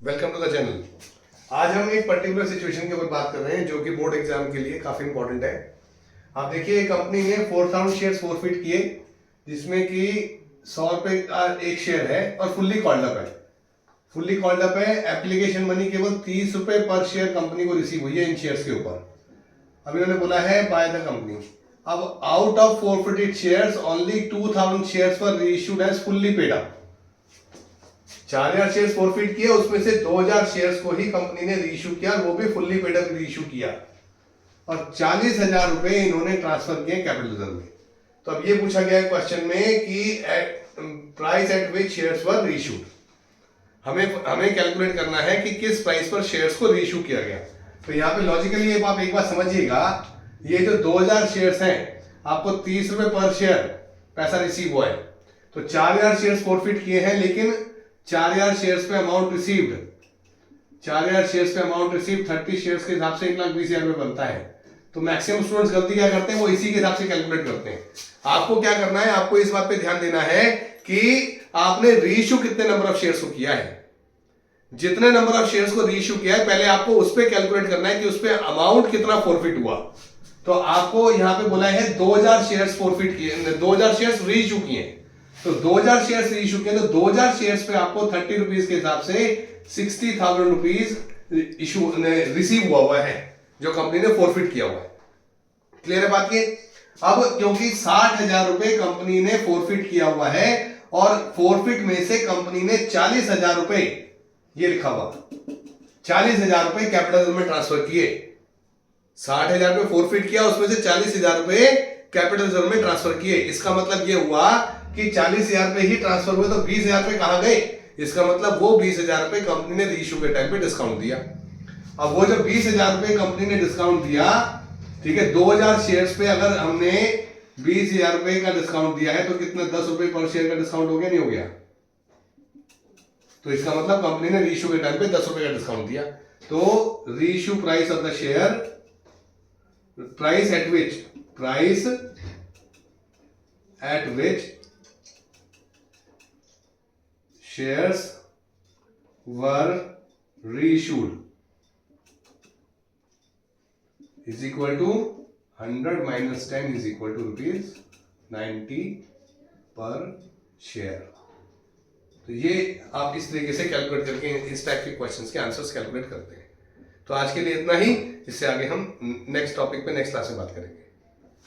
Welcome to the channel. आज हम एक पर्टिकुलर सिचुएशन के ऊपर बात कर रहे हैं जो कि बोर्ड एग्जाम के लिए काफी इंपॉर्टेंट है। आप देखिए, कंपनी ने 4000 शेयर फोरफिट किए, जिसमें कि 100 रुपए का एक शेयर है और फुल्ली कॉल्ड अप है। फुल्ली कॉल्ड अप है। एप्लीकेशन मनी केवल 30 रुपए पर शेयर कंपनी को रिसीव हुई है इन शेयर्स के ऊपर। अभी उन्होंने बोला है बाय द कंपनी। अब out of forfeited shares only 2000 shares were reissued as fully paid up. 4000 share forfeit किए, उसमें से 2000 शेयर्स को ही कंपनी ने रीइश्यू किया, वो भी फुल्ली पेड अप रीइश्यू किया, और 40,000 रुपए इन्होंने ट्रांसफर किए कैपिटल रिजर्व में। तो अब ये पूछा गया है क्वेश्चन में कि price at which shares were reissued. हमें कैलकुलेट करना है कि किस प्राइस पर शेयर्स को रीइश्यू किया गया। तो यहाँ पे लॉजिकली आप एक बात समझिएगा, ये जो 2000 शेयर्स हैं, आपको 30 रुपए पर शेयर पैसा रिसीव हुआ है। तो 4000 शेयर्स फोरफिट किए हैं, लेकिन 4000 शेयर्स पे अमाउंट रिसीव्ड 4000 शेयर्स पे अमाउंट रिसीव 30 शेयर्स के हिसाब से 1,20,000 रुपए बनता है। तो मैक्सिमम स्टूडेंट्स गलती क्या करते हैं, वो इसी के हिसाब से कैलकुलेट करते हैं। आपको क्या करना है, आपको इस बात पे ध्यान देना है कि आपने रीइश्यू कितने नंबर ऑफ शेयर्स को किया है। जितने नंबर ऑफ शेयर्स को रीइश्यू किया है, पहले आपको उस पर कैलकुलेट करना है कि उस पर अमाउंट कितना फोरफिट हुआ। तो आपको यहां पे बोला है 2000 शेयर्स फोरफिट किए, 2000 शेयर्स रीइश्यू किए। तो 2000 शेयर्स इशू किए, तो 2000 शेयर्स पे आपको 30 रुपीज के हिसाब से 60,000 रुपीज इशू रिसीव हुआ है, जो कंपनी ने फोरफिट किया हुआ है। क्लियर है बात ये। अब क्योंकि 60,000 रुपए कंपनी ने फोरफिट किया हुआ है, और फोरफिट में से कंपनी ने 40,000 रुपए, ये लिखा हुआ 40,000 रुपए कैपिटल में ट्रांसफर किए। 60,000 रुपए फोरफिट किया, उसमें से 40,000 रुपए कैपिटल रिजर्व में ट्रांसफर किए। इसका मतलब ये हुआ कि 40,000 रुपए ही ट्रांसफर हुए, तो 20,000 रुपए कहां गए। इसका मतलब वो 20,000 रुपए कंपनी ने रीइश्यू के टाइम पे डिस्काउंट दिया। अब वो जो 20,000 रुपए कंपनी ने डिस्काउंट दिया, ठीक है, 2000 शेयर्स पे अगर हमने 20,000 रुपए का डिस्काउंट दिया है, तो कितना 10 रुपए पर शेयर का डिस्काउंट हो गया, नहीं हो गया। तो इसका मतलब कंपनी ने रीइश्यू के टाइम पे 10 रुपए का डिस्काउंट दिया। तो reissue price of the share, price at which shares were reissued is equal to 100 minus 10 is equal to ₹90 पर शेयर। तो ये आप इस तरीके से कैलकुलेट करके इस टाइप के क्वेश्चंस के आंसर्स कैलकुलेट करते हैं। तो आज के लिए इतना ही। इससे आगे हम नेक्स्ट टॉपिक पे नेक्स्ट क्लास में बात करेंगे।